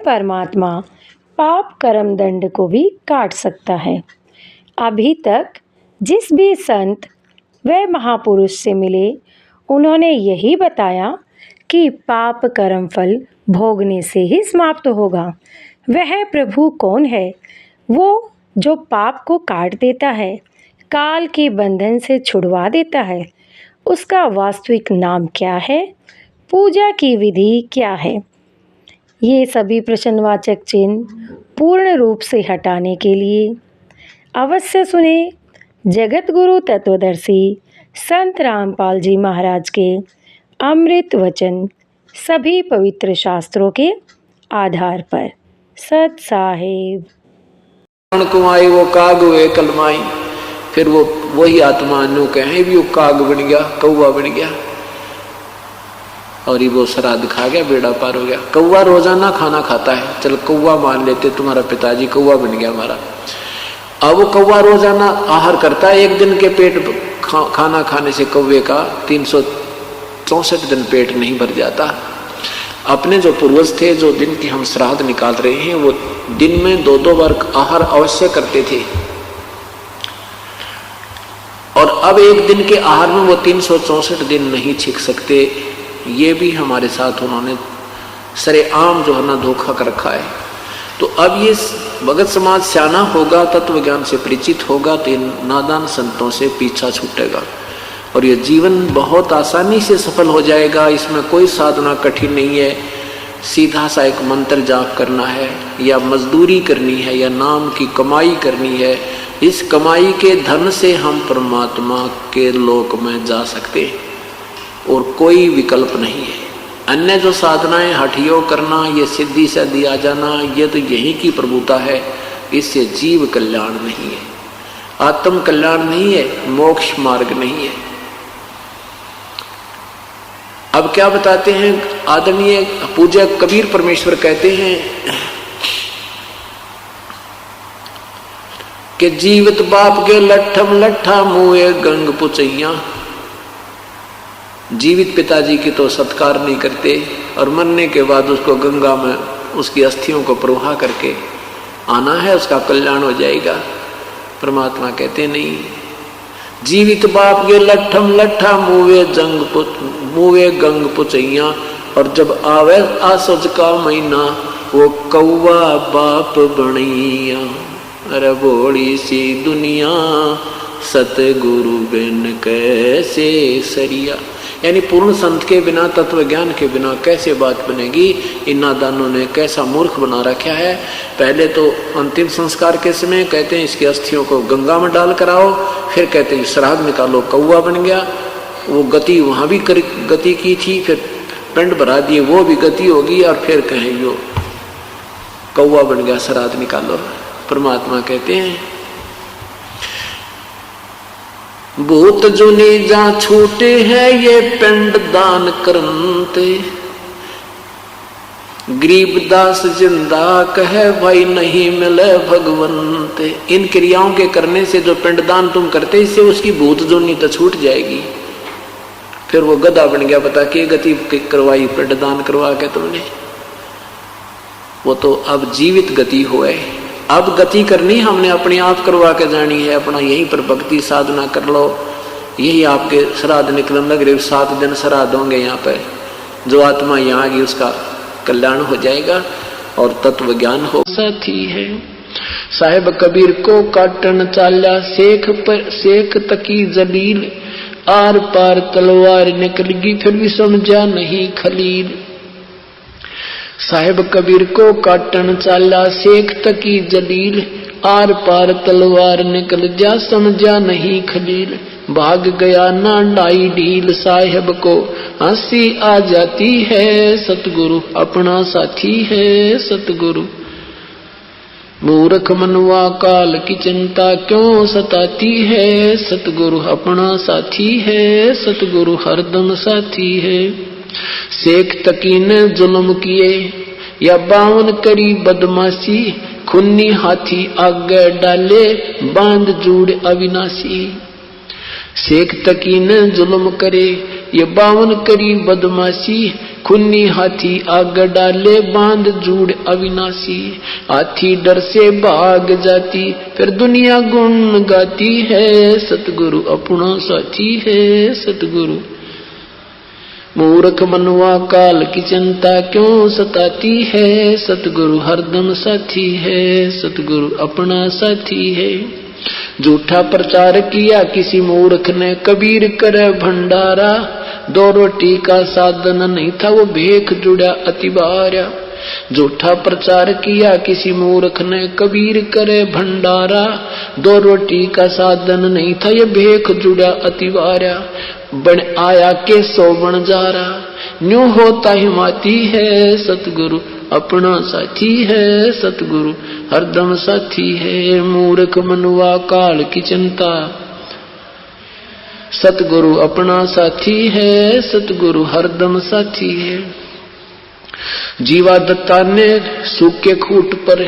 परमात्मा पाप कर्म दंड को भी काट सकता है। अभी तक जिस भी संत व महापुरुष से मिले उन्होंने यही बताया कि पाप कर्म फल भोगने से ही समाप्त होगा। वह प्रभु कौन है? वो जो पाप को काट देता है, काल के बंधन से छुड़वा देता है। उसका वास्तविक नाम क्या है? पूजा की विधि क्या है? ये सभी प्रश्नवाचक चिन्ह पूर्ण रूप से हटाने के लिए अवश्य सुने जगत गुरु तत्वदर्शी संत रामपाल जी महाराज के अमृत वचन, सभी पवित्र शास्त्रों के आधार पर। सत साहेब। कुमाई वो काग हुए कलमाई, फिर वो वही आत्मा नु कहे भी वो काग बन गया, कौवा बन गया और ये वो श्राद्ध खा गया, बेड़ा पार हो गया। कौवा रोजाना खाना खाता है, चल कौवा मान लेते, तुम्हारा पिताजी कौवा बन गया हमारा। अब वो कौवा रोजाना आहार करता है, एक दिन के पेट खाना खाने से कौवे का 364 दिन पेट नहीं भर जाता। अपने जो पूर्वज थे, जो दिन की हम श्राद्ध निकाल रहे हैं, वो दिन में 2-2 बार आहार अवश्य करते थे और अब एक दिन के आहार में वो 364 दिन नहीं छिक सकते। ये भी हमारे साथ उन्होंने सरेआम जो है ना धोखा कर रखा है। तो अब ये भगत समाज सियाना होगा, तत्व ज्ञान से परिचित होगा, तो इन नादान संतों से पीछा छूटेगा और ये जीवन बहुत आसानी से सफल हो जाएगा। इसमें कोई साधना कठिन नहीं है, सीधा सा एक मंत्र जाप करना है या मजदूरी करनी है या नाम की कमाई करनी है। इस कमाई के धन से हम परमात्मा के लोक में जा सकते हैं और कोई विकल्प नहीं है। अन्य जो साधनाएं हठयोग करना, ये सिद्धि से दिया जाना, ये तो यही की प्रभुता है। इससे जीव कल्याण नहीं है, आत्म कल्याण नहीं है, मोक्ष मार्ग नहीं है। अब क्या बताते हैं आदरणीय पूज्य कबीर परमेश्वर कहते हैं कि जीवित बाप के लट्ठम लट्ठा मुए गंग पुचैया। जीवित पिताजी की तो सत्कार नहीं करते और मरने के बाद उसको गंगा में उसकी अस्थियों को प्रवाह करके आना है, उसका कल्याण हो जाएगा। परमात्मा कहते नहीं, जीवित बाप के लट्ठम लट्ठा मुवे गंग पुचैया। और जब आवे आसज का महीना वो कौवा बाप बनैया। अरे बोड़ी सी दुनिया सतगुरु बिन कैसे सरिया। यानी पूर्ण संत के बिना, तत्व ज्ञान के बिना कैसे बात बनेगी। इन नादानों ने कैसा मूर्ख बना रखा है। पहले तो अंतिम संस्कार के समय कहते हैं इसकी अस्थियों को गंगा में डाल कर आओ, फिर कहते हैं श्राद्ध निकालो, कौवा बन गया। वो गति वहां भी गति की थी, फिर पिंड भरा दिए, वो भी गति होगी और फिर कहें यो कौवा बन गया, श्राद्ध निकालो। परमात्मा कहते हैं भूत जुनी जा छूटे हैं ये पिंड दान करनते। गरीब दास जिंदा कहे भाई नहीं मिले भगवंते। इन क्रियाओं के करने से जो पिंडदान तुम करते, इससे उसकी भूत जुनी तो छूट जाएगी। फिर वो गधा बन गया, पता क्या गति करवाई पिंडदान करवा के तुमने। वो तो अब जीवित गति हुए। अब गति करनी हमने अपने आप करवा के जानी है। अपना यहीं पर भक्ति साधना कर लो, यही आपके श्राद्ध निकलन लग रहे। 7 दिन श्राद्ध होंगे यहाँ पर। जो आत्मा यहाँ आगी उसका कल्याण हो जाएगा और तत्व ज्ञान हो। साथी है साहेब कबीर को काटन चाल्या, शेख तकी जलील। आर पार तलवार निकलगी फिर भी समझा नहीं खलील। साहेब कबीर को काटन चाला, शेख तकी जलील। आर पार तलवार निकल जा समझा नहीं खलील। भाग गया ना ढाई ढील, साहेब को हंसी आ जाती है। सतगुरु अपना साथी है सतगुरु। मूर्ख मनवा काल की चिंता क्यों सताती है। सतगुरु अपना साथी है सतगुरु हरदम साथी है। शेख तकी ने जुल्म किए या 52 करी बदमाशी। खुन्नी हाथी आगे डाले बांध जूड़ अविनाशी। शेख तकी न जुल्म करे, ये 52 करी बदमाशी, खुन्नी हाथी आग डाले बांध जूड़ अविनाशी। हाथी डर से भाग जाती, फिर दुनिया गुण गाती है, सतगुरु अपना साथी है, सतगुरु। मूर्ख मनवा काल की चिंता क्यों सताती है, सतगुरु हरदम साथी है, सतगुरु अपना साथी है। झूठा प्रचार किया किसी मूर्ख ने, कबीर करे भंडारा, 2 रोटी का साधन नहीं था वो भेख जुड़ा अति बारा। झूठा प्रचार किया किसी मूर्ख ने, कबीर करे भंडारा, 2 रोटी का साधन नहीं था ये भेख जुड़ा अति बारा। बन आया के 100 बन जा रहा, न्यू होता हिमाती है, सतगुरु अपना साथी है, सतगुरु हरदम साथी है। मूर्ख मनुआ काल की चिंता, सतगुरु अपना साथी है, सतगुरु हरदम साथी है। जीवा दत्ता ने सूखे खूट पर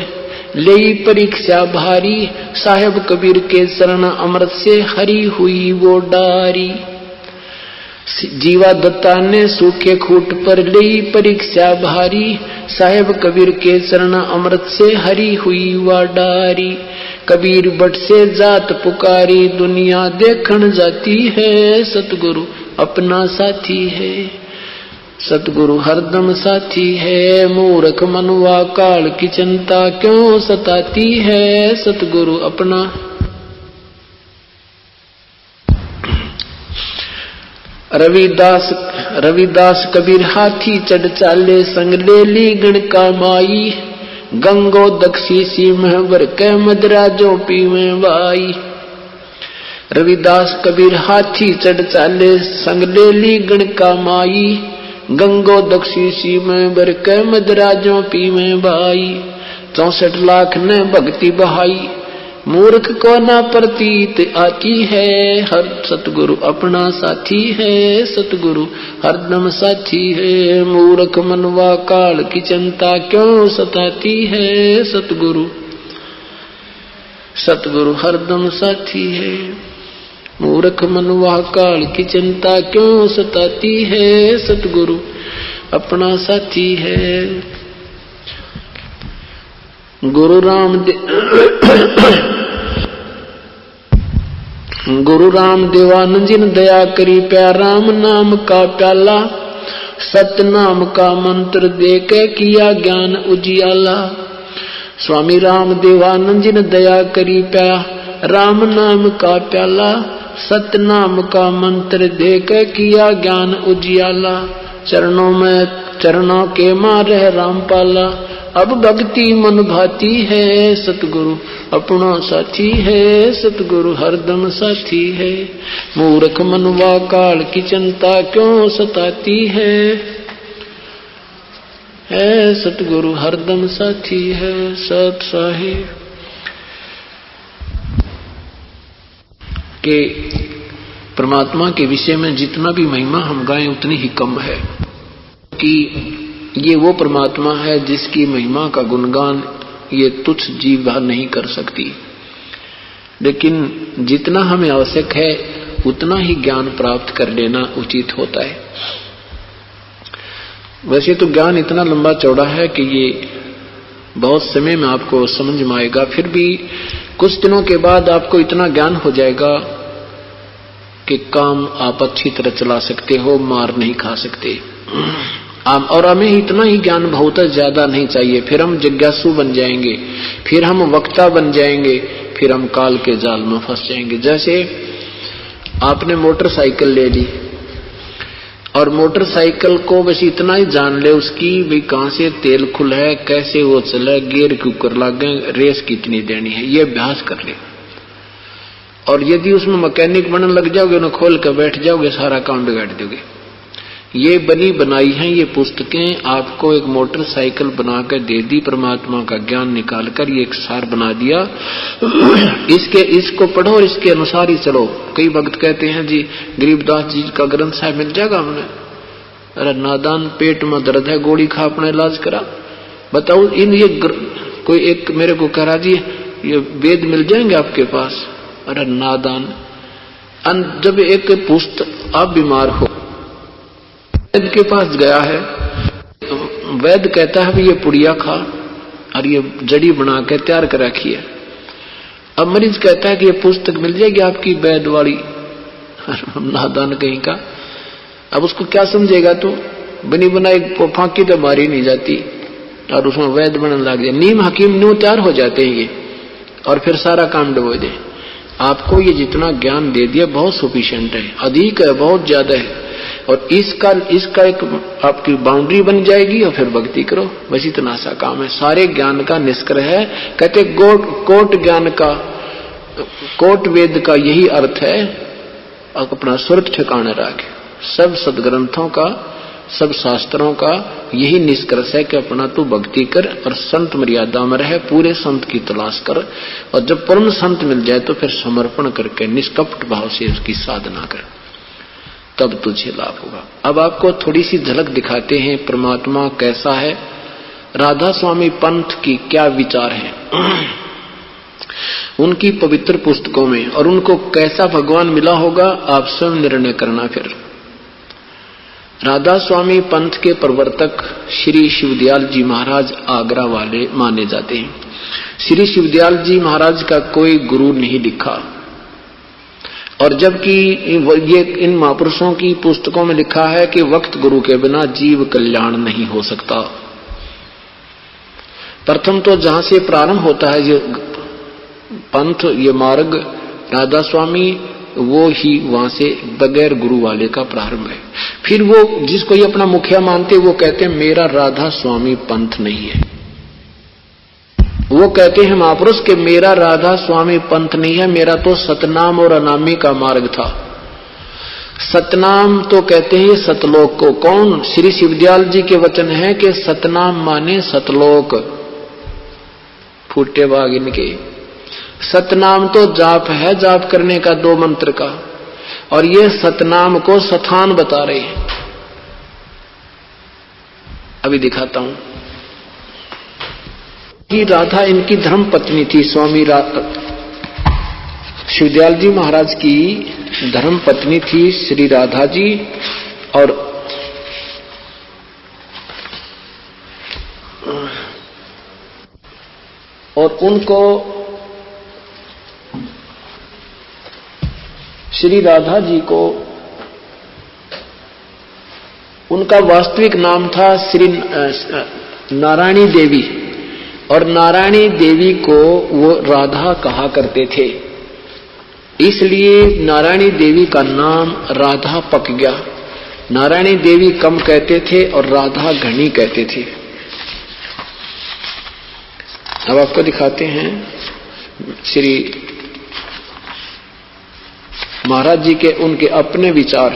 ले परीक्षा भारी, साहेब कबीर के शरण अमृत से हरी हुई वो डारी। जीवा दत्ता ने सूखे खूट पर ली परीक्षा भारी, साहेब कबीर के चरण अमृत से हरी हुई वा डारी। कबीर बट से जात पुकारी, दुनिया देखण जाती है, सतगुरु अपना साथी है, सतगुरु हरदम साथी है। मूर्ख मनुआ काल की चिंता क्यों सताती है, सतगुरु अपना। रविदास कबीर हाथी चढ़ चाले, संग ले ली गण का माई, गंगो दक्षी सिंह भर के मदरा जो पीवे वाई। रविदास कबीर हाथी चढ़ चाले, संग ले ली गण का माई, गंगो दक्षी सिंह भर के मदरा जो पीवे भाई। 64 लाख ने भक्ति बहाई, मूर्ख को ना प्रतीत आती है, हर सतगुरु अपना साथी है, सतगुरु हरदम साथी है। मूर्ख मनवा काल की चिंता क्यों सताती है, सतगुरु सतगुरु हरदम साथी है। मूर्ख मनवा काल की चिंता क्यों सताती है, सतगुरु अपना साथी है। गुरु राम देवानंद जी ने दया करी, प्यार राम नाम का प्याला, सत्य नाम का मंत्र दे के किया ज्ञान उजियाला। स्वामी राम देवानंद जी ने दया करी, प्यार राम नाम का प्याला, सत्य नाम का मंत्र दे के किया ज्ञान उजियाला। चरणों के मारे रामपाला, अब भक्ति मन भाती है, सतगुरु अपना साथी है, सतगुरु हरदम साथी है। मूर्ख मनवा काल की चिंता क्यों सताती है, सतगुरु हरदम साथी है। सत साहिब के परमात्मा के विषय में जितना भी महिमा हम गाएं उतनी ही कम है, कि ये वो परमात्मा है जिसकी महिमा का गुणगान ये तुच्छ जीव नहीं कर सकती। लेकिन जितना हमें आवश्यक है उतना ही ज्ञान प्राप्त कर लेना उचित होता है। वैसे तो ज्ञान इतना लंबा चौड़ा है कि ये बहुत समय में आपको समझ में आएगा, फिर भी कुछ दिनों के बाद आपको इतना ज्ञान हो जाएगा कि काम आप अच्छी तरह चला सकते हो, मार नहीं खा सकते। और हमें इतना ही ज्ञान बहुत ज्यादा नहीं चाहिए, फिर हम जिज्ञासु बन जाएंगे, फिर हम वक्ता बन जाएंगे, फिर हम काल के जाल में फंस जाएंगे। जैसे आपने मोटरसाइकिल ले ली और मोटरसाइकिल को बस इतना ही जान ले उसकी भी कहां से तेल खुला है, कैसे वो चले, गियर के ऊपर लागे, रेस कितनी देनी है, ये अभ्यास कर ले। और यदि उसमें मैकेनिक बनने लग जाओगे, ना खोल कर बैठ जाओगे, सारा काम बिगाड़ दोगे। ये बनी बनाई हैं ये पुस्तकें, आपको एक मोटरसाइकिल बनाकर दे दी, परमात्मा का ज्ञान निकालकर ये एक सार बना दिया। इसको पढ़ो और इसके अनुसार ही चलो। कई भक्त कहते हैं जी गरीबदास जी का ग्रंथ साहब मिल जाएगा हमने। अरे नादान, पेट में दर्द है, गोली खा अपना इलाज करा। बताओ ये कोई एक मेरे को कह रहा जी ये वेद मिल जाएंगे आपके पास। अरे नादान, जब एक पुष्ट आप बीमार हो, वैद्य के पास गया है, तो वैद्य कहता है ये पुड़िया खा और ये जड़ी बना के तैयार कर रखी है। अब मरीज कहता है कि ये पुस्तक मिल जाएगी आपकी वैद्य वाली, नादान कहीं का। अब उसको क्या समझेगा, तो बनी बनाई फांकी तो मारी नहीं जाती और उसमें वैद्य बनने लग जाए। नीम हकीम न्यू तैयार हो जाते हैं ये, और फिर सारा काम डुबो दे। आपको ये जितना ज्ञान दे दिया बहुत सफिशिएंट है, अधिक है, बहुत ज्यादा है, और इसका एक आपकी बाउंड्री बन जाएगी और फिर भक्ति करो, बस इतना सा काम है। सारे ज्ञान का निष्कर्ष है, कहते कोट ज्ञान का, कोट वेद का यही अर्थ है, अपना स्वर्ग ठिकाने रखे। सब सदग्रंथों का, सब शास्त्रों का यही निष्कर्ष है कि अपना तू भक्ति कर और संत मर्यादा में रहे, पूरे संत की तलाश कर, और जब परम संत मिल जाए तो फिर समर्पण करके निष्कपट भाव से उसकी साधना कर, तब तुझे लाभ होगा। अब आपको थोड़ी सी झलक दिखाते हैं परमात्मा कैसा है, राधा स्वामी पंथ की क्या विचार है उनकी पवित्र पुस्तकों में, और उनको कैसा भगवान मिला होगा आप स्वयं निर्णय करना। फिर राधा स्वामी पंथ के प्रवर्तक श्री शिवदयाल जी महाराज आगरा वाले माने जाते हैं। श्री शिवदयाल जी महाराज का कोई गुरु नहीं लिखा, और जबकि ये इन महापुरुषों की पुस्तकों में लिखा है कि वक्त गुरु के बिना जीव कल्याण नहीं हो सकता। प्रथम तो जहां से प्रारंभ होता है ये पंथ, ये मार्ग राधा स्वामी, वो ही वहां से बगैर गुरु वाले का प्रारंभ है। फिर वो जिसको ये अपना मुखिया मानते, वो कहते हैं मेरा राधा स्वामी पंथ नहीं है। वो कहते हैं महापुरुष के मेरा राधा स्वामी पंथ नहीं है, मेरा तो सतनाम और अनामी का मार्ग था। सतनाम तो कहते हैं सतलोक को। कौन? श्री शिवदयाल जी के वचन है कि सतनाम माने सतलोक, फूटे बाग इनके। सतनाम तो जाप है, जाप करने का 2 मंत्र का, और ये सतनाम को सथान बता रहे हैं। अभी दिखाता हूं कि राधा इनकी धर्म पत्नी थी। स्वामी शिवदयाल जी महाराज की धर्म पत्नी थी श्री राधा जी, और उनको श्री राधा जी को उनका वास्तविक नाम था श्री नारायणी देवी, और नारायणी देवी को वो राधा कहा करते थे, इसलिए नारायणी देवी का नाम राधा पक गया। नारायणी देवी कम कहते थे और राधा घनी कहते थे। अब आपको दिखाते हैं श्री महाराज जी के उनके अपने विचार।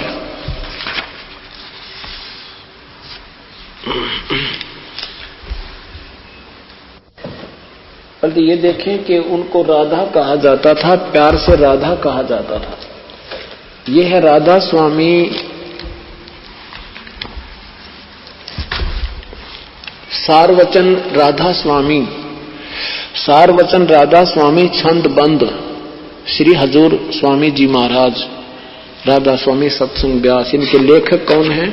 बल्कि ये देखें कि उनको राधा कहा जाता था, प्यार से राधा कहा जाता था। ये है राधा स्वामी सारवचन राधा स्वामी, सारवचन राधा स्वामी छंद बंद श्री हजूर स्वामी जी महाराज राधा स्वामी सत्संग व्यास। इनके लेखक कौन हैं?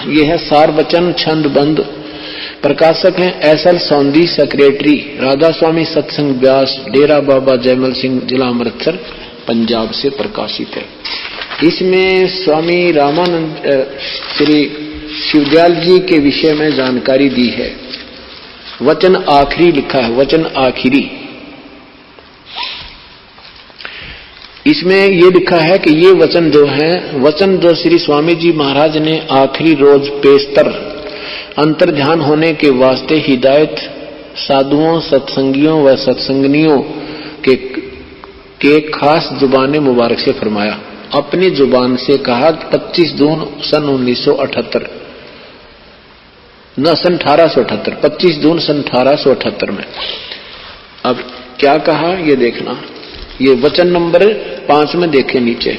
ये है सारवचन छंद बंद, प्रकाशक हैं एसएल सौंदी, सेक्रेटरी राधा स्वामी सत्संग व्यास, डेरा बाबा जयमल सिंह, जिला अमृतसर, पंजाब से प्रकाशित है। इसमें स्वामी रामानंद श्री शिवदयाल जी के विषय में जानकारी दी है। वचन आखिरी लिखा है, वचन आखिरी। इसमें ये लिखा है कि ये वचन जो है, वचन जो श्री स्वामी जी महाराज ने आखिरी रोज पेशतर अंतर ध्यान होने के वास्ते हिदायत साधुओं, सत्संगियों व सत्संगनियों के खास जुबान मुबारक से फरमाया। अपनी जुबान से कहा 25 जून सन 1978 न सन 1878, 25 जून सन 1878 में। अब क्या कहा ये देखना, ये वचन नंबर 5 में देखे नीचे।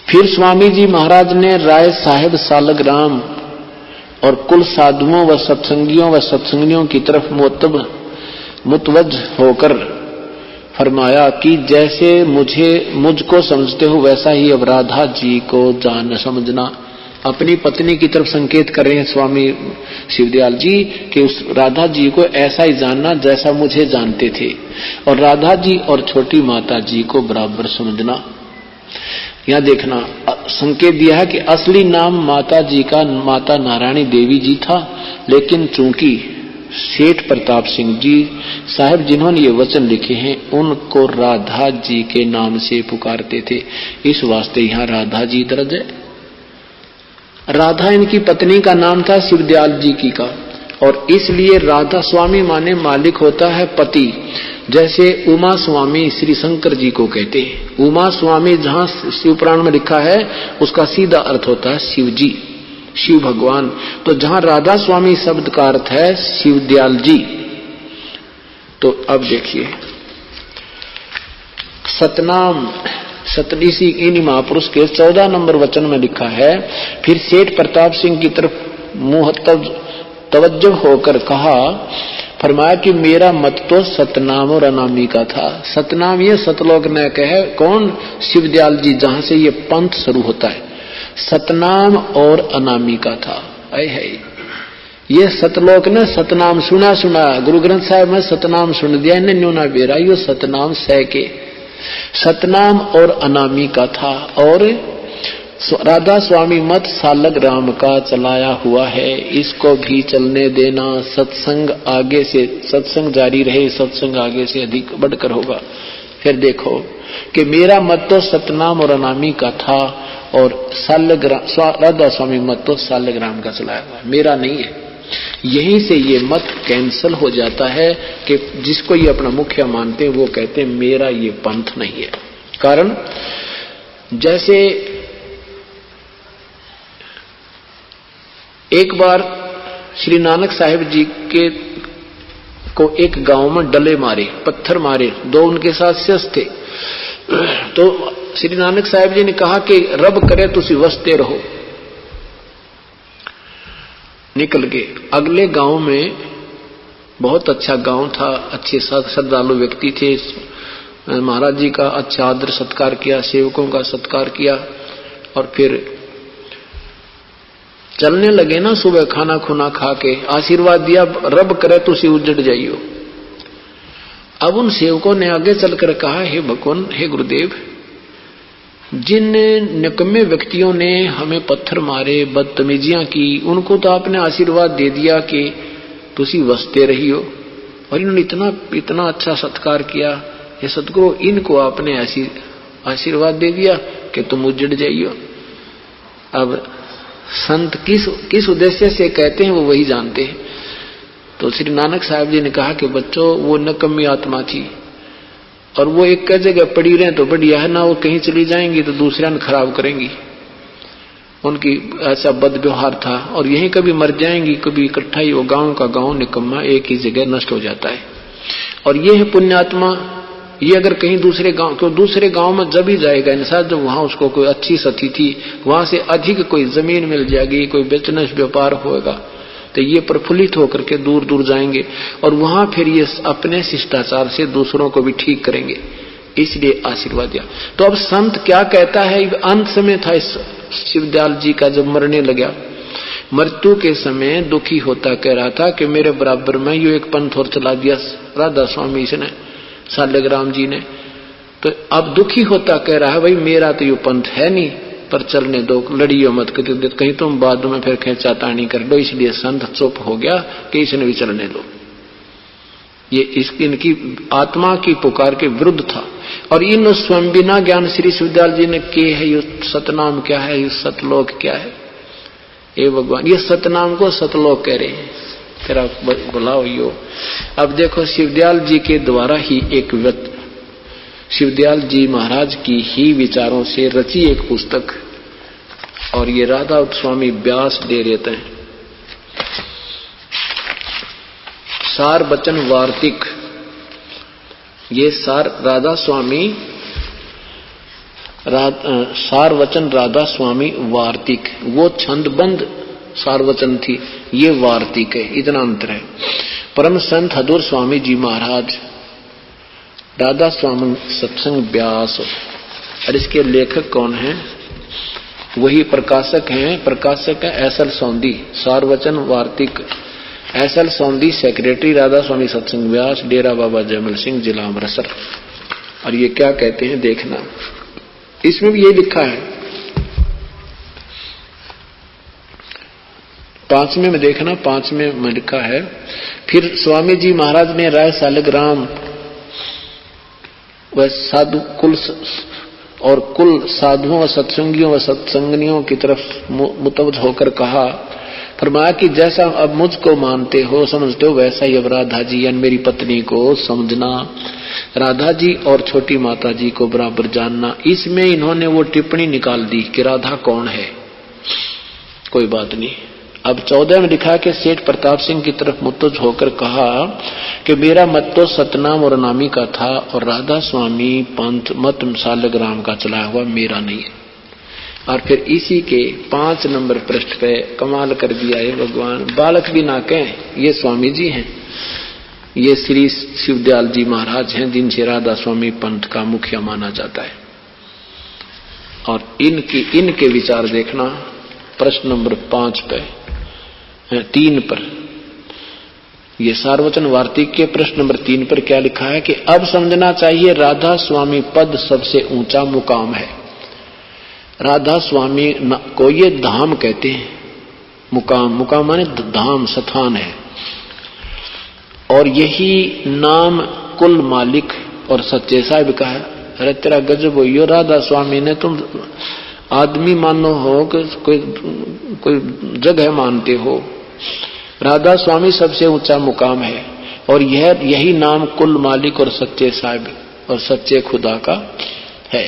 फिर स्वामी जी महाराज ने राय साहेब सालग्राम और कुल साधुओं व सत्संगियों व सत्संगियों की तरफ मुतवज्ज होकर फरमाया कि जैसे मुझको समझते हो वैसा ही अब राधा जी को जान समझना। अपनी पत्नी की तरफ संकेत कर रहे हैं स्वामी शिवदयाल जी कि उस राधा जी को ऐसा ही जानना जैसा मुझे जानते थे, और राधा जी और छोटी माता जी को बराबर समझना। यहां देखना संकेत दिया है कि असली नाम माता जी का माता नारायणी देवी जी था, लेकिन चूंकि सेठ प्रताप सिंह जी साहब जिन्होंने ये वचन लिखे हैं उनको राधा जी के नाम से पुकारते थे, इस वास्ते यहां राधा जी दर्ज है। राधा इनकी पत्नी का नाम था शिवदयाल जी की का, और इसलिए राधा स्वामी माने मालिक होता है पति। जैसे उमा स्वामी श्री शंकर जी को कहते हैं। उमा स्वामी जहां शिव पुराण में लिखा है उसका सीधा अर्थ होता है शिव जी, शिव भगवान। तो जहां राधा स्वामी शब्द का अर्थ है शिवदयाल जी। तो अब देखिए सतनाम सतनीसी इन महापुरुष के 14 नंबर वचन में लिखा है, फिर सेठ प्रताप सिंह की तरफ मुंह तवज्जो होकर कहा, फरमाया कि मेरा मत तो सतनाम और अनामी का था। सतनाम ये सतलोक न कहे कौन? शिवदयाल जी, जहां से ये पंथ शुरू होता है, सतनाम और अनामी का था। है ये सतलोक ने सतनाम सुना गुरु ग्रंथ साहिब में सतनाम सुन दिया, इन्हें न्यूना बेरा, यो सतनाम सह के सतनाम और अनामी का था। और राधा स्वामी मत सालग राम का चलाया हुआ है, इसको भी चलने देना। सत्संग आगे से सत्संग जारी रहे, सत्संग आगे से अधिक बढ़कर होगा। फिर देखो कि मेरा मत तो सतनाम और अनामी का था, और राधा स्वामी मत तो सालग्राम का चलाया हुआ, मेरा नहीं है। यहीं से ये मत कैंसल हो जाता है कि जिसको ये अपना मुखिया मानते हैं वो कहते हैं मेरा ये पंथ नहीं है। कारण जैसे एक बार श्री नानक साहिब जी के को एक गांव में डले मारे, पत्थर मारे, 2 उनके साथ शिष्य थे। तो श्री नानक साहिब जी ने कहा कि रब करे तुसी वसते रहो। निकल गए अगले गांव में, बहुत अच्छा गांव था, अच्छे श्रद्धालु व्यक्ति थे। महाराज जी का अच्छा आदर सत्कार किया, सेवकों का सत्कार किया, और फिर चलने लगे ना। सुबह खाना खुना खा के आशीर्वाद दिया, रब करे तुसी उजड़ जाइयो। अब उन सेवकों ने आगे चलकर कहा, हे भगवान, हे गुरुदेव, जिन निकम्मे व्यक्तियों ने हमें पत्थर मारे, बदतमीजियां की, उनको तो आपने आशीर्वाद दे दिया कि तुसी वसते रहियो, और इन्होंने इतना अच्छा सत्कार किया। ये सतगुरु, इनको आपने ऐसी आशीर्वाद दे दिया कि तुम उजड़ जाइयो। अब संत किस उद्देश्य से कहते हैं वो वही जानते हैं। तो श्री नानक साहब जी ने कहा कि बच्चों, वो नकम्मी आत्मा थी, और वो एक जगह पड़ी रहे तो बढ़िया है ना, वो कहीं चली जाएंगी तो दूसरा ने खराब करेंगी। उनकी ऐसा बद व्यवहार था, और यहीं कभी मर जाएंगी, कभी इकट्ठा ही वो गांव का गांव निकम्मा एक ही जगह नष्ट हो जाता है। और ये है पुण्यात्मा, ये अगर कहीं दूसरे गांव में जब ही जाएगा इंसान, जब वहां उसको कोई अच्छी सती थी, वहां से अधिक कोई जमीन मिल जाएगी, कोई बिजनेस व्यापार होगा, तो ये प्रफुल्लित होकर के दूर दूर जाएंगे, और वहां फिर ये अपने शिष्टाचार से दूसरों को भी ठीक करेंगे। इसलिए आशीर्वाद दिया। तो अब संत क्या कहता है? अंत समय था इस शिवदयाल जी का, जब मरने लगा, मृत्यु के समय दुखी होता कह रहा था कि मेरे बराबर में यो एक पंथ और चला दिया राधा स्वामी ने, सालग्राम जी ने। तो अब दुखी होता कह रहा है, भाई मेरा तो यो पंथ है नहीं, पर चलने दो, लड़ियो मत, कहीं तुम बाद में फिर खेचातानी कर लो। इसलिए संत चुप हो गया कि इसने भी चलने दो। ये इनकी आत्मा की पुकार के विरुद्ध था। और इन स्वयं बिना ज्ञान श्री शिवदयाल जी ने के है, ये सतनाम क्या है, ये सतलोक क्या है? हे भगवान, ये सतनाम को सतलोक कह रहे हैं, तेरा बुलाओ यो। अब देखो शिवदयाल जी के द्वारा ही एक शिवदयाल जी महाराज की ही विचारों से रची एक पुस्तक, और ये राधा स्वामी व्यास दे देते हैं। सार वचन वार्तिक, ये सार वचन राधा स्वामी वार्तिक, वो छंदबंद सार वचन थी, ये वार्तिक है, इतना अंतर है। परम संत हदूर स्वामी जी महाराज राधा स्वामी सत्संग व्यास। और इसके लेखक कौन हैं? वही प्रकाशक हैं। प्रकाशक है एसएल सौंदी, सारवचन वार्तिक। एसएल सौंदी सेक्रेटरी, राधा स्वामी सत्संग व्यास, डेरा बाबा जयमल सिंह, जिला अमृतसर। और ये क्या कहते हैं देखना, इसमें भी ये लिखा है 5वें में देखना, 5वें में लिखा है, फिर स्वामी जी महाराज ने राय सालिग्राम व साधु कुल और कुल साधुओं व सत्संगियों व सत्संगनियों की तरफ मुतवज्जह होकर कहा, फरमाया कि जैसा अब मुझको मानते हो समझते हो वैसा ही अब राधा जी यानी मेरी पत्नी को समझना, राधा जी और छोटी माता जी को बराबर जानना। इसमें इन्होंने वो टिप्पणी निकाल दी कि राधा कौन है। कोई बात नहीं। अब 14 में लिखा कि सेठ प्रताप सिंह की तरफ मुतवज्जह होकर कहा कि मेरा मत तो सतनाम और अनामी का था और राधा स्वामी पंथ मत सालिग्राम का चलाया हुआ मेरा नहीं है। और फिर इसी के 5 नंबर पृष्ठ पे कमाल कर दिया है भगवान, बालक भी ना कहें, ये स्वामी जी हैं, ये श्री शिवदयाल जी महाराज हैं जिनसे राधा स्वामी पंथ का मुखिया माना जाता है। और इनके विचार देखना प्रश्न नंबर 5 पे 3 पर, ये सार्वचन वार्तिक के प्रश्न नंबर 3 पर क्या लिखा है कि अब समझना चाहिए राधा स्वामी पद सबसे ऊंचा मुकाम है। राधा स्वामी को ये धाम कहते हैं, मुकाम माने धाम स्थान है। और यही नाम कुल मालिक और सच्चे साहिब का है। अरे तेरा गजब हो, यो राधा स्वामी ने तुम आदमी मानो हो कि कोई जगह मानते हो। राधा स्वामी सबसे ऊंचा मुकाम है और यही नाम कुल मालिक और सच्चे साहिब और सच्चे खुदा का है।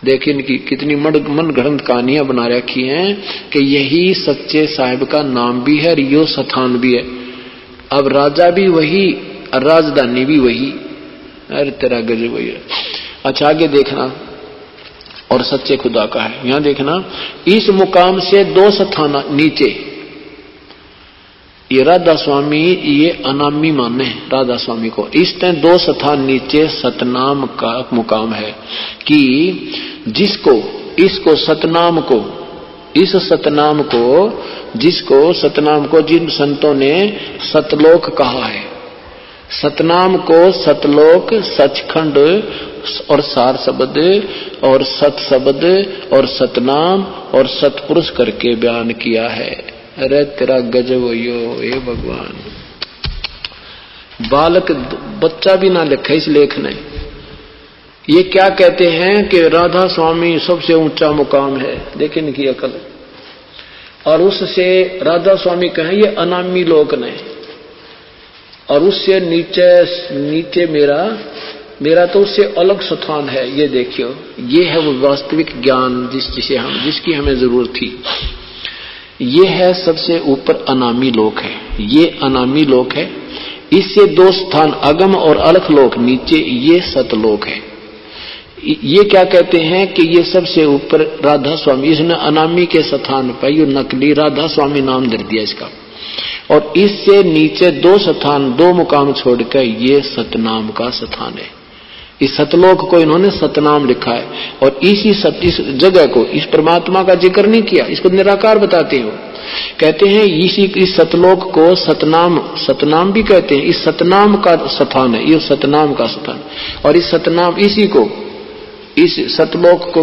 देखिए इनकी कितनी मन गढ़ंत कहानियां बना रखी हैं कि यही सच्चे साहिब का नाम भी है और यो स्थान भी है। अब राजा भी वही और राजधानी भी वही। अरे तेरा गजब वही है। अच्छा आगे देखना, और सच्चे खुदा का है। यहां देखना, इस मुकाम से 2 स्थान नीचे ये राधा स्वामी ये अनामी माने राधा स्वामी को, इस तरह 2 स्थान नीचे सतनाम का मुकाम है कि जिसको इसको सतनाम को इस सतनाम को जिन संतों ने सतलोक कहा है। सतनाम को सतलोक, सचखंड और सार शब्द और सत शब्द और सतनाम और सतपुरुष करके बयान किया है। अरे तेरा गजब यो हे भगवान, बालक बच्चा भी ना लिखा इस लेख ने। ये क्या कहते हैं कि राधा स्वामी सबसे ऊंचा मुकाम है। देखिए इनकी अकल। और उससे राधा स्वामी कहें ये अनामी लोक ने, और उससे नीचे मेरा तो उससे अलग स्थान है। ये देखियो, ये है वो वास्तविक ज्ञान जिसकी हमें जरूरत थी। ये है सबसे ऊपर अनामी लोक है, ये अनामी लोक है। इससे 2 स्थान अगम और अलख लोक नीचे ये सतलोक है। ये क्या कहते हैं कि ये सबसे ऊपर राधा स्वामी, इसने अनामी के स्थान पर ये नकली राधा स्वामी नाम दे दिया इसका। और इससे नीचे 2 स्थान 2 मुकाम छोड़कर ये सतनाम का स्थान है। इस सतलोक को इन्होंने सतनाम लिखा है। और इस जगह को इस परमात्मा का जिक्र नहीं किया, इसको निराकार बताते हो। कहते हैं इस सतलोक को सतनाम भी कहते हैं। इस सतनाम का स्थान है, ये सतनाम का स्थान। और इस सतनाम इस सतलोक को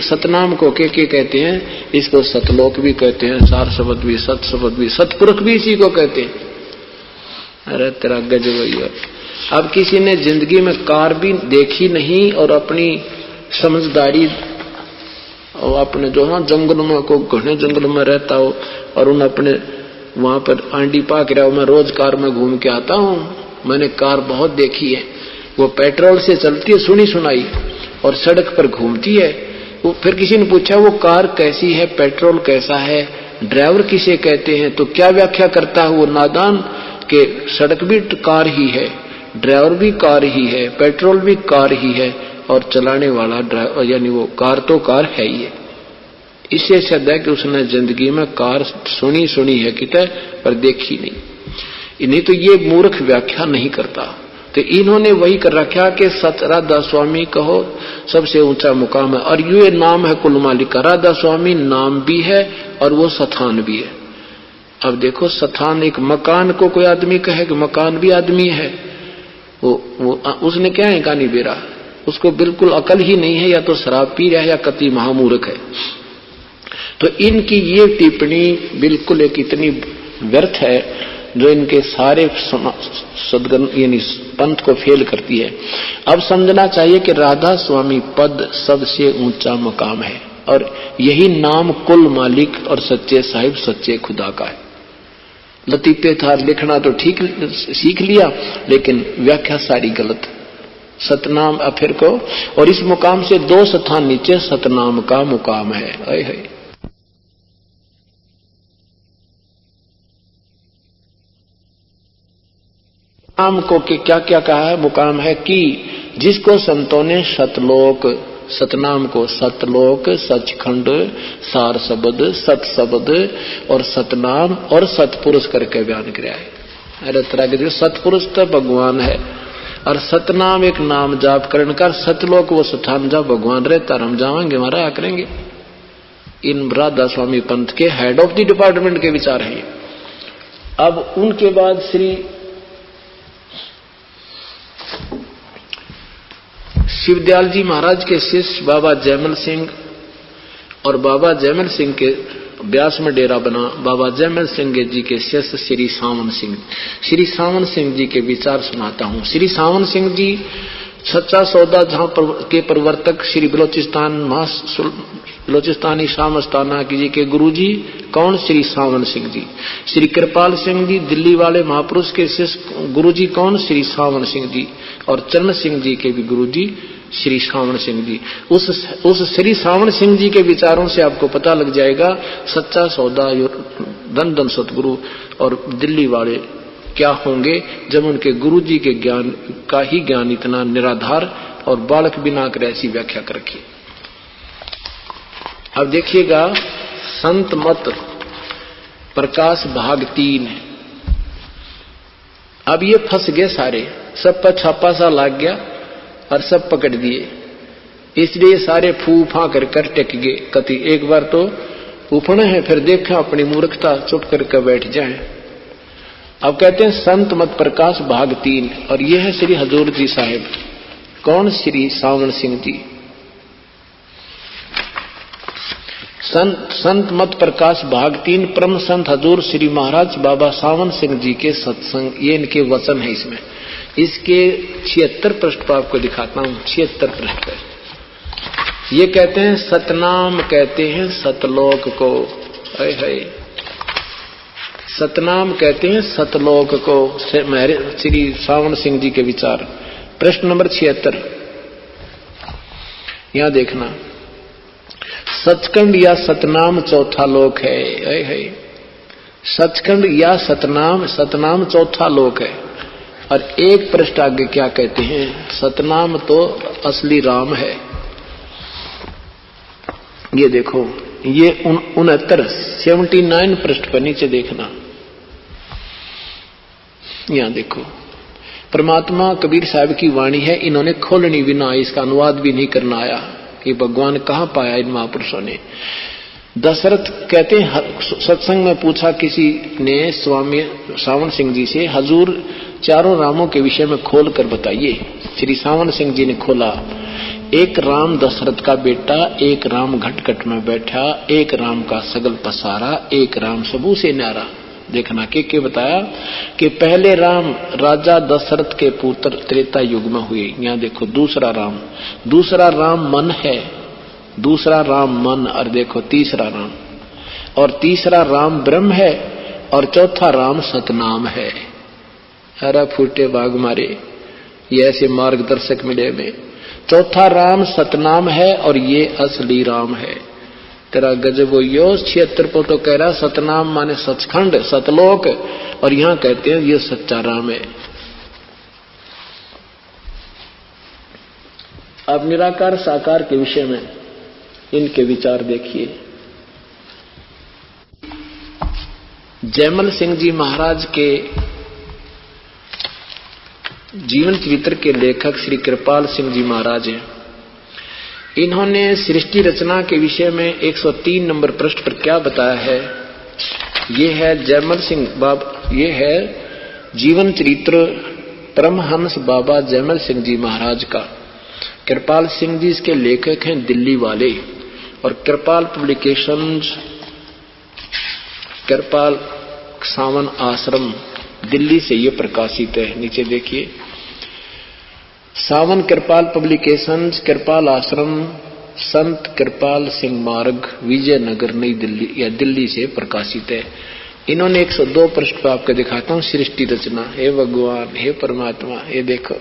सतनाम को कहते हैं। इसको सतलोक भी कहते हैं, सार शब्द भी, सत शब्द भी, सतपुरुष भी इसी को कहते हैं। अरे तेरा गजब भैया। अब किसी ने जिंदगी में कार भी देखी नहीं और अपनी समझदारी और अपने जो हाँ जंगल में को घने जंगल में रहता हो और उन अपने वहां पर आंडी पाक रहा हो। मैं रोज कार में घूम के आता हूँ, मैंने कार बहुत देखी है। वो पेट्रोल से चलती है सुनी सुनाई और सड़क पर घूमती है। वो फिर किसी ने पूछा वो कार कैसी है, पेट्रोल कैसा है, ड्राइवर किसे कहते हैं, तो क्या व्याख्या करता है वो नादान के सड़क भी कार ही है, ड्राइवर भी कार ही है, पेट्रोल भी कार ही है और चलाने वाला ड्राइवर यानी वो कार तो कार है ही है। इससे सिद्ध है कि उसने जिंदगी में कार सुनी है कितने पर देखी नहीं तो ये मूर्ख व्याख्या नहीं करता। तो इन्होंने वही कर रखा कि सत राधा स्वामी कहो सबसे ऊंचा मुकाम है, और ये नाम है कुल मालिक का। राधा स्वामी नाम भी है और वो स्थान भी है। अब देखो, स्थान एक मकान को कोई आदमी कहे कि मकान भी आदमी है, वो उसने क्या है कहानी बेरा, उसको बिल्कुल अकल ही नहीं है, या तो शराब पी रहा है या कति महामूर्ख है। तो इनकी ये टिप्पणी बिल्कुल एक इतनी व्यर्थ है जो इनके सारे सदगन यानी पंथ को फेल करती है। अब समझना चाहिए कि राधा स्वामी पद सबसे ऊंचा मकाम है, और यही नाम कुल मालिक और सच्चे साहिब सच्चे खुदा का है। लतीफे था लिखना तो ठीक सीख लिया, लेकिन व्याख्या सारी गलत। सतनाम फिर को, और इस मुकाम से 2 स्थान नीचे सतनाम का मुकाम है। अय है नाम को कि क्या क्या कहा है, मुकाम है कि जिसको संतों ने सतलोक, सतनाम को सतलोक, सचखंड, सार शब्द, सत शब्द और सतनाम और सतपुरुष करके बयान किया है। अरे तरह के सतपुरुष तो भगवान है, और सतनाम एक नाम जाप करण कर, सतलोक वो स्थान जहाँ भगवान रहता, हम जाएंगे हमारा आ करेंगे। इन राधा स्वामी पंथ के हेड ऑफ द डिपार्टमेंट के विचार हैं। अब उनके बाद श्री शिवदयाल जी महाराज के शिष्य बाबा जयमल सिंह, और बाबा जयमल सिंह के ब्यास में डेरा बना बाबा जयमल सिंह जी के शिष्य श्री सावन सिंह। श्री सावन सिंह जी के विचार सुनाता हूं। श्री सावन सिंह जी सच्चा सौदा जहां के प्रवर्तक श्री बलोचिस्तानी शामस्ताना जी के गुरुजी कौन, श्री सावन सिंह जी। श्री कृपाल सिंह जी दिल्ली वाले महापुरुष के शिष्य गुरुजी कौन, श्री सावन सिंह जी। और चरण सिंह जी के भी गुरुजी श्री सावन सिंह जी। उस श्री सावन सिंह जी के विचारों से आपको पता लग जाएगा सच्चा सौदा धन धन सतगुरु और दिल्ली वाले क्या होंगे, जब उनके गुरुजी के ज्ञान का ही ज्ञान इतना निराधार और बालक बिना कर ऐसी व्याख्या कर रखी। अब देखिएगा संत मत प्रकाश भाग 3। अब ये फंस गए सारे, सब पर छापा सा लग गया और सब पकड़ दिए, इसलिए सारे फू फा कर टेक गए। कति एक बार तो उफना है, फिर देखा अपनी मूर्खता, चुप करके बैठ जाए। अब कहते हैं संत मत प्रकाश भाग 3, और यह है श्री हजूर जी साहिब। कौन, श्री सावन सिंह जी। संत मत प्रकाश भाग 3 परम संत हजूर श्री महाराज बाबा सावन सिंह जी के सत्संग, ये इनके वचन है। इसमें इसके 76 पृष्ठ पर आपको दिखाता हूं। 76 पृष्ठ पर ये कहते हैं सतनाम कहते हैं सतलोक को। है सतनाम कहते हैं सतलोक को। श्री सावन सिंह जी के विचार, प्रश्न नंबर 76 यहां देखना। सचखंड या सतनाम चौथा लोक है। सचखंड या सतनाम, सतनाम चौथा लोक है। और एक पृष्ठ आगे क्या कहते हैं, सतनाम तो असली राम है। ये देखो, ये 79 पृष्ठ पर नीचे देखना। यहां देखो, परमात्मा कबीर साहब की वाणी है, इन्होंने खोलनी भी ना, इसका अनुवाद भी नहीं करना आया कि भगवान कहां पाया इन महापुरुषों ने। दशरथ कहते हैं, सत्संग में पूछा किसी ने स्वामी सावन सिंह जी से, हजूर चारों रामों के विषय में खोल कर बताइए। श्री सावन सिंह जी ने खोला। एक राम दशरथ का बेटा, एक राम घटघट में बैठा, एक राम का सगल पसारा, एक राम सबू से न्यारा। देखना के बताया कि पहले राम राजा दशरथ के पुत्र त्रेता युग में हुए। यहाँ देखो दूसरा राम मन है, दूसरा राम मन, और देखो तीसरा राम, और तीसरा राम ब्रह्म है, और चौथा राम सतनाम है। अरे फूटे बाग मारे, ये ऐसे मार्गदर्शक मिले में। चौथा राम सतनाम है और ये असली राम है। तेरा गजब यो 76 को तो कह रहा सतनाम माने सचखंड सतलोक, और यहां कहते हैं ये सच्चा राम है। अब निराकार साकार के विषय में इनके विचार देखिए। जयमल सिंह जी महाराज के जीवन चरित्र के लेखक श्री कृपाल सिंह जी महाराज हैं। इन्होंने सृष्टि रचना के विषय में 103 नंबर पृष्ठ पर क्या बताया है, ये है जयमल सिंह बाबा, ये है जीवन चरित्र परमहंस बाबा जयमल सिंह जी महाराज का। कृपाल सिंह जी इसके लेखक हैं, दिल्ली वाले, और कृपाल पब्लिकेशंस, कृपाल सावन आश्रम, दिल्ली से ये प्रकाशित है। नीचे देखिए, सावन कृपाल पब्लिकेशंस, कृपाल आश्रम, संत कृपाल सिंह मार्ग, विजयनगर, नई दिल्ली या दिल्ली से प्रकाशित है। इन्होंने 102 पृष्ठ पर आपको दिखाता हूं सृष्टि रचना। हे भगवान, हे परमात्मा, ये देखो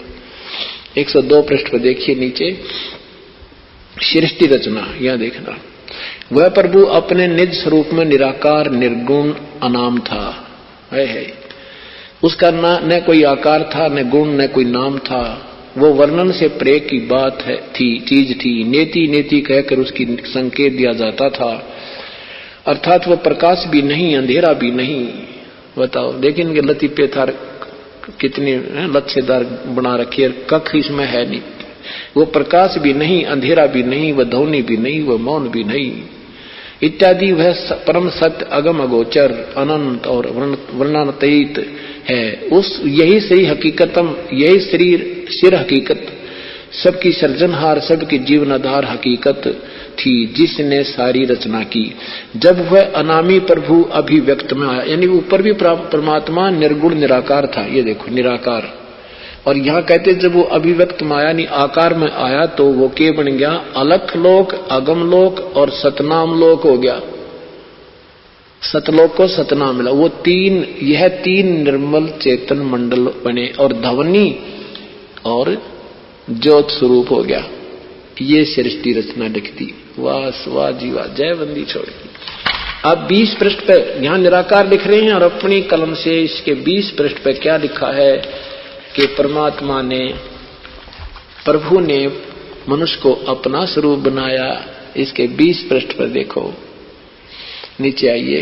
102 पृष्ठ पर देखिए नीचे सृष्टि रचना। यह देखना, वह प्रभु अपने निज स्वरूप में निराकार निर्गुण अनाम था। है उसका न कोई आकार था, न गुण, न कोई नाम था। वो वर्णन से परे की बात है, चीज थी। नेति नेति कहकर उसकी संकेत दिया जाता था, अर्थात वो प्रकाश भी नहीं, अंधेरा भी नहीं। बताओ, लेकिन इनके लतीफे थार कितने लच्छेदार बना रखी है, कख इसमें है नहीं। वो प्रकाश भी नहीं, अंधेरा भी नहीं, वह ध्वनि भी नहीं, वह मौन भी नहीं, इत्यादि। वह परम सत्य, अगम अगोचर, अनंत और वर्णनातीत है। उस यही सही हकीकतम, यही सिर हकीकत, सबकी सृजनहार, सबकी जीवनाधार हकीकत थी, जिसने सारी रचना की। जब वह अनामी प्रभु अभिव्यक्त में आया, यानी ऊपर भी परमात्मा निर्गुण निराकार था। ये देखो निराकार, और यहाँ कहते जब वो अभिव्यक्त में आया, यानी आकार में आया, तो वो के बन गया, अलख लोक, अगम लोक और सतनाम लोक हो गया। सतलोक को सतनाम मिला। वो यह तीन निर्मल चेतन मंडल बने और ध्वनि और ज्योत स्वरूप हो गया। ये सृष्टि रचना लिखती। वाह वाह जी वाह, जय बंदी छोड़। अब 20 पृष्ठ पे यहां निराकार लिख रहे हैं, और अपनी कलम से इसके 20 पृष्ठ पे क्या लिखा है कि परमात्मा ने, प्रभु ने मनुष्य को अपना स्वरूप बनाया। इसके 20 पृष्ठ पर देखो, नीचे आइए।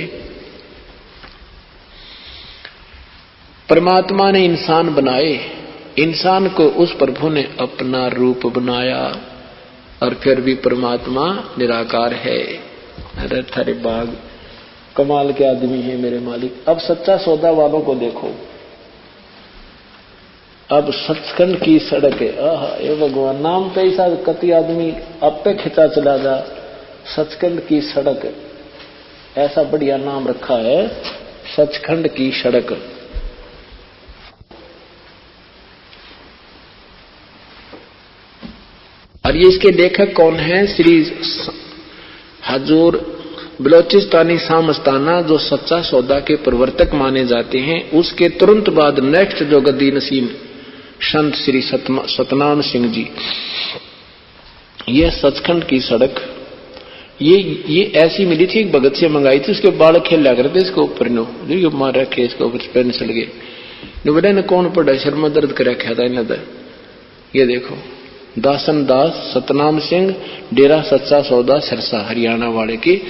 परमात्मा ने इंसान बनाए, इंसान को उस प्रभु ने अपना रूप बनाया, और फिर भी परमात्मा निराकार है। अरे थारे बाग, कमाल के आदमी है मेरे मालिक। अब सच्चा सौदा वालों को देखो, अब सचखंड की सड़क है। ये भगवान, नाम पे ऐसा कति आदमी अब पे खिंचा चला जा। सचखंड की सड़क, ऐसा बढ़िया नाम रखा है, सचखंड की सड़क। और ये इसके लेखक कौन है? श्री हजूर बलोचिस्तानी सामस्ताना, जो सच्चा सौदा के प्रवर्तक माने जाते हैं। उसके तुरंत बाद नेक्स्ट जो गद्दी नसीम संत श्री सतनाम सिंह जी। यह सचखंड की सड़क, ये ऐसी मिली थी, एक भगत से मंगाई थी। उसके बाल खेल लगा करते इसके ऊपर, नो जो मार रखे इसके ऊपर, पेन चल गए नो बेटा ने कौन पड़ा, शर्म में दर्द कर रखा था इन्हें। ये देखो, दासन दास सतनाम सिंह, डेरा सच्चा सौदा सिरसा हरियाणा वाले की,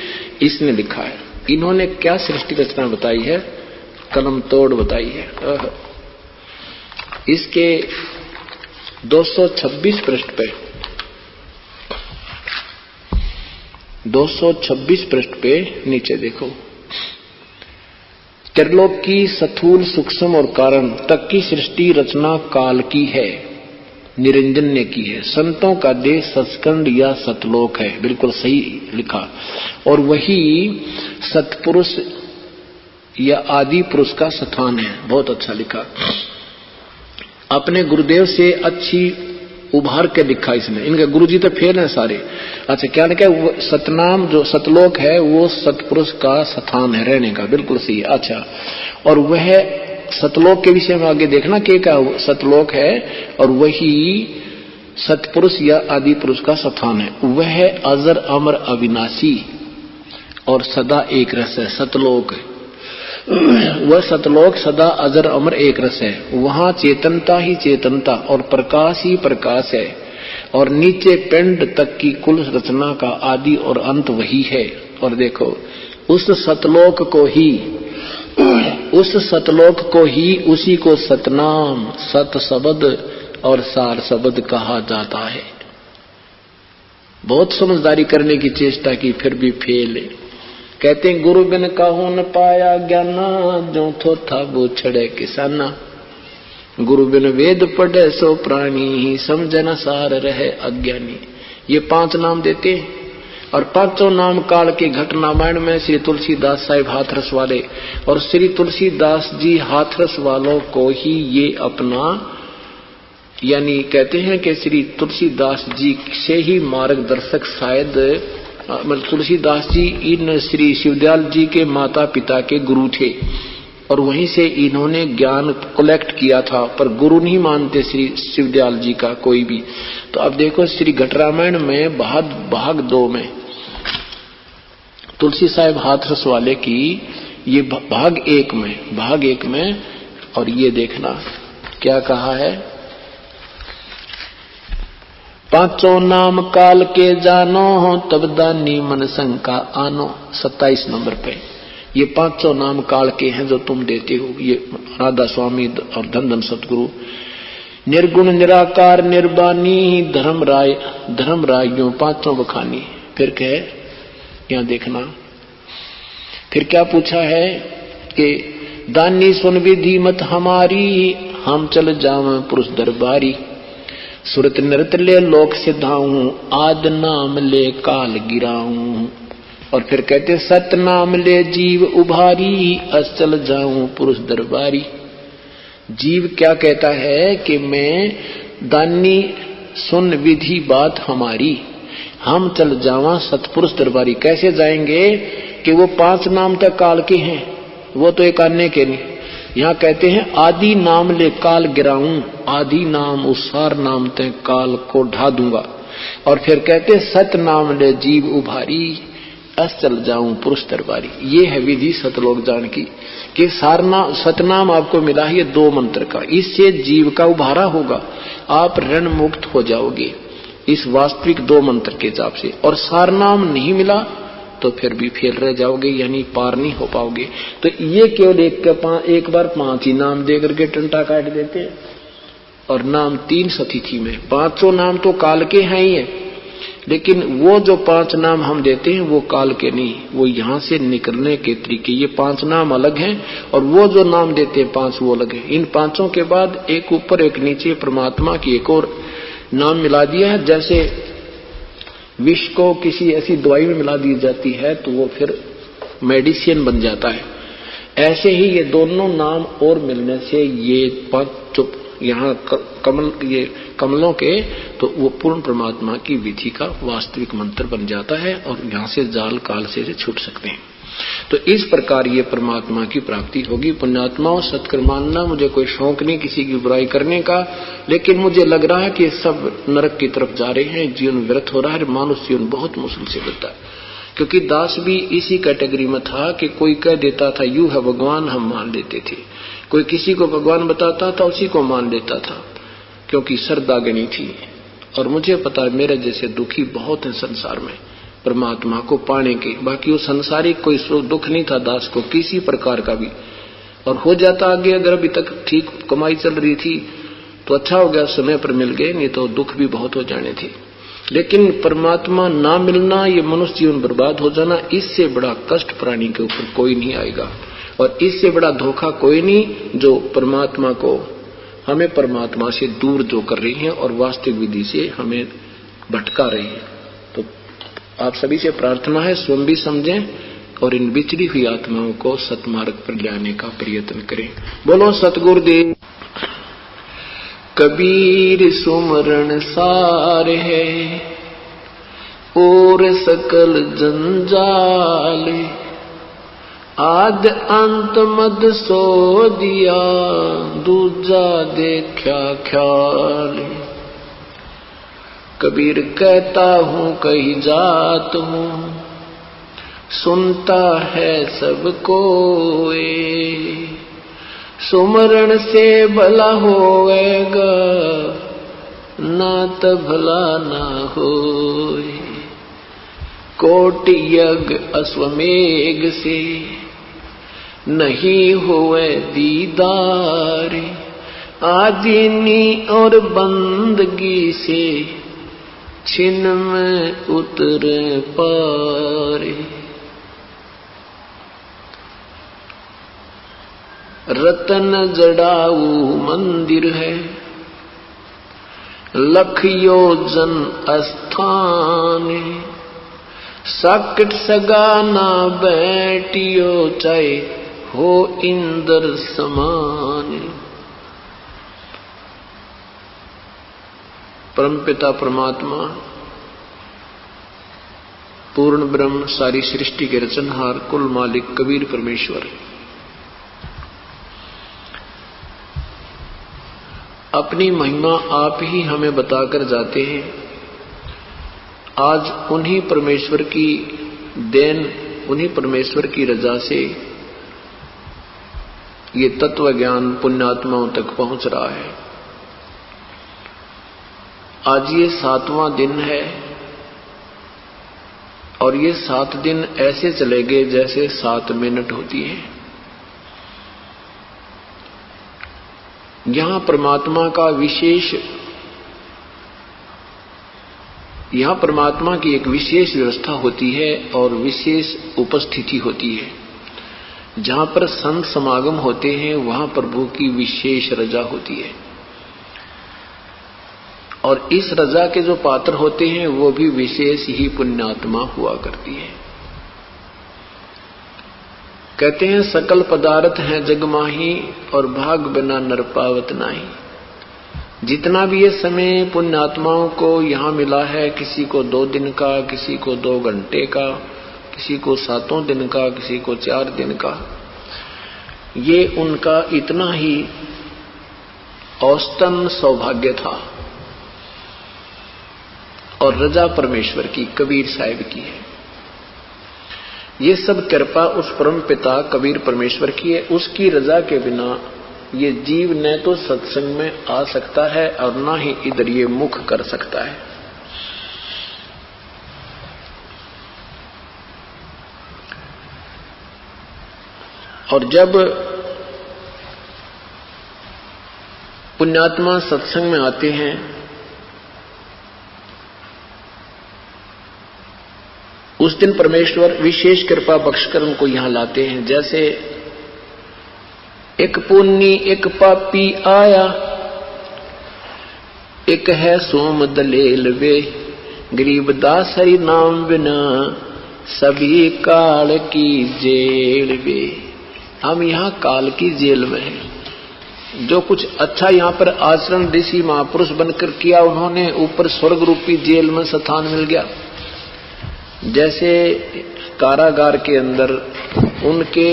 इसने लिखा है। इन्होंने क्या सृष्टि रचना बताई है, कलम तोड़ बताई है। इसके 226 पृष्ठ पे, 226 पृष्ठ पे नीचे देखो, त्रिलोक की स्थूल सूक्ष्म और कारण तक की सृष्टि रचना काल की है, निरंजन ने की है। संतों का देश सचखंड या सतलोक है, बिल्कुल सही लिखा। और वही सतपुरुष या आदि पुरुष का स्थान है, बहुत अच्छा लिखा। अपने गुरुदेव से अच्छी उभार के लिखा इसने। इनके गुरुजी तो फेल हैं सारे। अच्छा, क्या लिखा? सतनाम जो सतलोक है वो सतपुरुष का स्थान है रहने का, बिल्कुल सही है। अच्छा, और वह सतलोक के विषय में आगे देखना क्या सतलोक है, और वही सतपुरुष या आदि पुरुष का स्थान है। वह अजर अमर अविनाशी और सदा एक रस है, सतलोक। वह सतलोक सदा अजर अमर एक रस है। वहां चेतनता ही चेतनता और प्रकाश ही प्रकाश है, और नीचे पिंड तक की कुल रचना का आदि और अंत वही है। और देखो, उस सतलोक को ही उस सतलोक को ही, उसी को सतनाम, सत शब्द और सार शब्द कहा जाता है। बहुत समझदारी करने की चेष्टा की, फिर भी फेल है। कहते हैं गुरु बिन काहू न पाया ज्ञाना, जो थो था वो छड़े किसाना। गुरु बिन वेद पढ़े सो प्राणी, समझन सार रहे अज्ञानी। ये 5 नाम देते हैं। और 5 नाम काल के घट रामायण में श्री तुलसीदास साहिब हाथरस वाले, और श्री तुलसीदास जी हाथरस वालों को ही ये अपना, यानी कहते हैं कि श्री तुलसीदास जी से ही मार्गदर्शक शायद, तुलसीदास जी इन श्री शिवदयाल जी के माता पिता के गुरु थे, और वहीं से इन्होंने ज्ञान कलेक्ट किया था, पर गुरु नहीं मानते श्री शिवदयाल जी का कोई भी। तो अब देखो श्री घट रामायण में भाग 2 में तुलसी साहिब हाथरस वाले की, ये भाग 1 में, और ये देखना क्या कहा है। 5 नाम काल के जानो, तब दानी मन शंका आनो। 27 नंबर पे ये 5 नाम काल के हैं जो तुम देते हो। ये राधा स्वामी और धन सतगुरु। निर्गुण निराकार निर्वाणी, धर्मराय यूं 5 बखानी। फिर कहे, यहां देखना फिर क्या पूछा है कि दानी सुन विधि मत हमारी, हम चल जावें पुरुष दरबारी। सुरत नृत ले लोक सिद्धाऊं, आद नाम ले काल गिराऊं। और फिर कहते सत नाम ले जीव उभारी, अस चल जाऊं पुरुष दरबारी। जीव क्या कहता है कि मैं दानी सुन विधि बात हमारी, हम चल जावा सतपुरुष दरबारी। कैसे जाएंगे कि वो 5 नाम तक काल के हैं, वो तो एक अन्य के नहीं। यहाँ कहते हैं आदि नाम ले काल गिराऊं, आदि नाम उस सार नाम ते काल को ढा दूंगा। और फिर कहते सत नाम ले जीव उभारी, अस चल जाऊं पुरुष दरबारी। ये है विधि सतलोक जान की कि सतनाम आपको मिला है 2 मंत्र का, इससे जीव का उभारा होगा, आप ऋण मुक्त हो जाओगे इस वास्तविक 2 मंत्र के जाप से। और सारनाम नहीं मिला तो फिर भी फेल रह जाओगे, यानी पार नहीं हो पाओगे। तो ये केवल एक बार 5 ही नाम दे करके टंटा काट देते हैं। और नाम 3 सतिथि में 5 नाम तो काल के हैं ही है, लेकिन वो जो 5 नाम हम देते हैं वो काल के नहीं, वो यहाँ से निकलने के तरीके। ये 5 नाम अलग हैं और वो जो नाम देते हैं 5 वो अलग है। इन 5 के बाद एक ऊपर एक नीचे परमात्मा की एक और नाम मिला दिया है। जैसे विष को किसी ऐसी दवाई में मिला दी जाती है तो वो फिर मेडिसिन बन जाता है, ऐसे ही ये दोनों नाम और मिलने से ये 5 यहाँ ये कमलों के, तो वो पूर्ण परमात्मा की विधि का वास्तविक मंत्र बन जाता है और यहाँ से जाल काल से छूट सकते हैं। तो इस प्रकार ये परमात्मा की प्राप्ति होगी। पुण्यात्माओं, सत्कर्म मानना, मुझे कोई शौक नहीं किसी की बुराई करने का, लेकिन मुझे लग रहा है कि सब नरक की तरफ जा रहे हैं, जीवन व्यर्थ हो रहा है, मानुष जीवन बहुत मुश्किल से मिलता है। क्योंकि दास भी इसी कैटेगरी में था कि कोई कह देता था यू है भगवान, हम मान लेते थे। कोई किसी को भगवान बताता था उसी को मान लेता था, क्योंकि श्रद्धा गणी थी। और मुझे पता है मेरे जैसे दुखी बहुत हैं संसार में परमात्मा को पाने के। बाकी वो संसारिक कोई दुख नहीं था दास को किसी प्रकार का भी, और हो जाता आगे। अगर अभी तक ठीक कमाई चल रही थी तो अच्छा हो गया, समय पर मिल गए, नहीं तो दुख भी बहुत हो जाने थे। लेकिन परमात्मा ना मिलना, ये मनुष्य जीवन बर्बाद हो जाना, इससे बड़ा कष्ट प्राणी के ऊपर कोई नहीं आएगा, और इससे बड़ा धोखा कोई नहीं जो परमात्मा को, हमें परमात्मा से दूर जो कर रही है और वास्तविक विधि से हमें भटका रही है। तो आप सभी से प्रार्थना है स्वयं भी समझें और इन बिछड़ी हुई आत्माओं को सतमार्ग पर लाने का प्रयत्न करें। बोलो सतगुरुदेव। कबीर सुमरण सार है और सकल जंजाल, आद अंत मद सो दिया दूजा देखा ख्याल। कबीर कहता हूँ कही जात हूँ, सुनता है सबको, सुमरण से भला होएगा ना तो भला ना होए। कोटि यज्ञ अश्वमेघ से नहीं हुए दीदार, आजीनी और बंदगी से छिन में उतरे पारे। रतन जड़ाऊ मंदिर है, लख योजन स्थान, साकट सगाना बैठियो चाहे हो इंद्र समान। परमपिता परमात्मा पूर्ण ब्रह्म सारी सृष्टि के रचनहार कुल मालिक कबीर परमेश्वर अपनी महिमा आप ही हमें बताकर जाते हैं। आज उन्हीं परमेश्वर की देन, उन्हीं परमेश्वर की रजा से ये तत्व ज्ञान पुण्यात्माओं तक पहुंच रहा है। आज ये 7वां दिन है और ये 7 दिन ऐसे चले गए जैसे 7 मिनट होती है। यहां परमात्मा का विशेष, यहां परमात्मा की एक विशेष व्यवस्था होती है और विशेष उपस्थिति होती है। जहां पर संत समागम होते हैं वहां प्रभु की विशेष रजा होती है और इस रजा के जो पात्र होते हैं वो भी विशेष ही पुण्यात्मा हुआ करती है। कहते हैं सकल पदार्थ हैं जग माही और भाग बिना नर पावत नाही। जितना भी ये समय पुण्यात्माओं को यहाँ मिला है, किसी को 2 दिन का, किसी को 2 घंटे का, किसी को 7 दिन का, किसी को 4 दिन का, ये उनका इतना ही औसतन सौभाग्य था और रजा परमेश्वर की, कबीर साहिब की है। ये सब कृपा उस परम पिता कबीर परमेश्वर की है। उसकी रजा के बिना ये जीव न तो सत्संग में आ सकता है और ना ही इधर ये मुख कर सकता है। और जब पुण्यात्मा सत्संग में आते हैं उस दिन परमेश्वर विशेष कृपा बख्शकर उनको यहां लाते हैं। जैसे एक पुन्नी एक पापी आया, एक है सोम दलेल वे, गरीबदास हरि नाम बिना सभी काल की जेल वे। हम यहाँ काल की जेल में हैं। जो कुछ अच्छा यहाँ पर आचरण ऋषि महापुरुष बनकर किया उन्होंने ऊपर स्वर्ग रूपी जेल में स्थान मिल गया। जैसे कारागार के अंदर उनके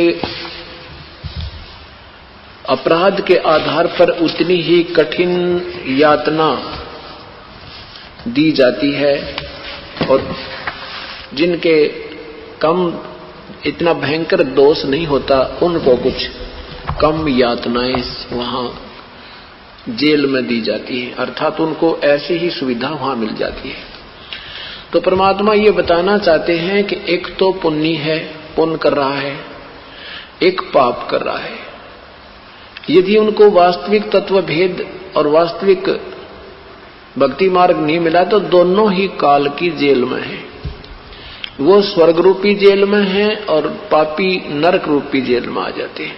अपराध के आधार पर उतनी ही कठिन यातना दी जाती है और जिनके कम इतना भयंकर दोष नहीं होता उनको कुछ कम यातनाएं वहां जेल में दी जाती है, अर्थात उनको ऐसी ही सुविधा वहां मिल जाती है। तो परमात्मा ये बताना चाहते हैं कि एक तो पुण्य है, पुण्य कर रहा है, एक पाप कर रहा है। यदि उनको वास्तविक तत्व भेद और वास्तविक भक्ति मार्ग नहीं मिला तो दोनों ही काल की जेल में है। वो स्वर्ग रूपी जेल में है और पापी नरक रूपी जेल में आ जाते हैं।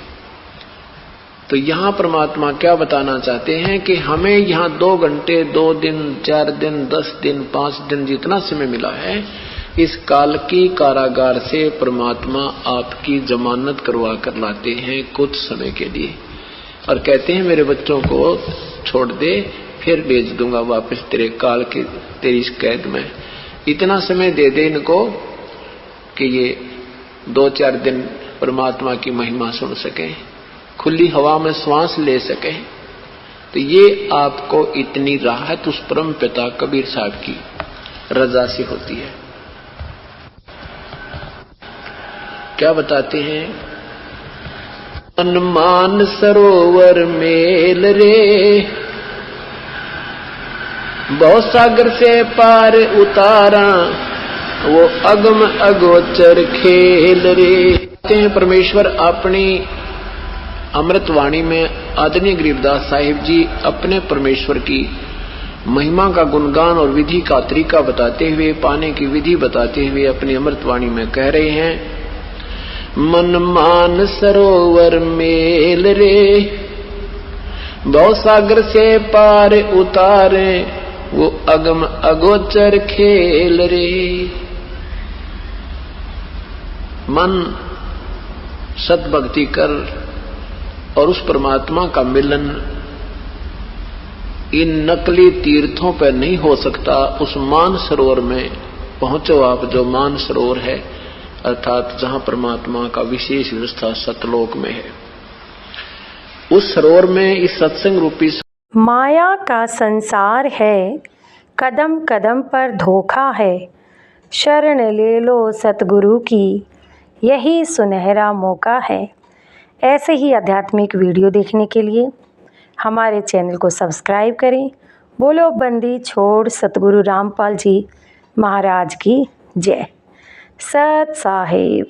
तो यहां परमात्मा क्या बताना चाहते हैं कि हमें यहां 2 घंटे, 2 दिन, 4 दिन, 10 दिन, 5 दिन जितना समय मिला है, इस काल की कारागार से परमात्मा आपकी जमानत करवा कर लाते हैं कुछ समय के लिए और कहते हैं मेरे बच्चों को छोड़ दे, फिर भेज दूंगा वापस तेरे काल की तेरी इस कैद में। इतना समय दे दे इनको कि ये 2-4 दिन परमात्मा की महिमा सुन सकें, खुली हवा में श्वास ले सकें। तो ये आपको इतनी राहत उस परम पिता कबीर साहब की रजा से होती है। क्या बताते हैं? अनुमान सरोवर मेल रे, बहुत सागर से पार उतारा, वो अगम अगोचर खेल रे। बताते हैं परमेश्वर अपनी अमृतवाणी में आदरणीय गरीबदास साहिब जी अपने परमेश्वर की महिमा का गुणगान और विधि का तरीका बताते हुए, पाने की विधि बताते हुए अपनी अमृतवाणी में कह रहे हैं, मन मान सरोवर मेल रे, भव सागर से पार उतारे, वो अगम अगोचर खेल रे। मन सतभक्ति कर और उस परमात्मा का मिलन इन नकली तीर्थों पर नहीं हो सकता। उस मान सरोवर में पहुंचो आप, जो मान सरोवर है, अर्थात जहां परमात्मा का विशेष व्यवस्था सतलोक में है। उस सरोवर में इस सत्संग रूपी माया का संसार है, कदम कदम पर धोखा है, शरण ले लो सतगुरु की, यही सुनहरा मौका है। ऐसे ही आध्यात्मिक वीडियो देखने के लिए हमारे चैनल को सब्सक्राइब करें। बोलो बंदी छोड़ सतगुरु रामपाल जी महाराज की जय। सत साहिब।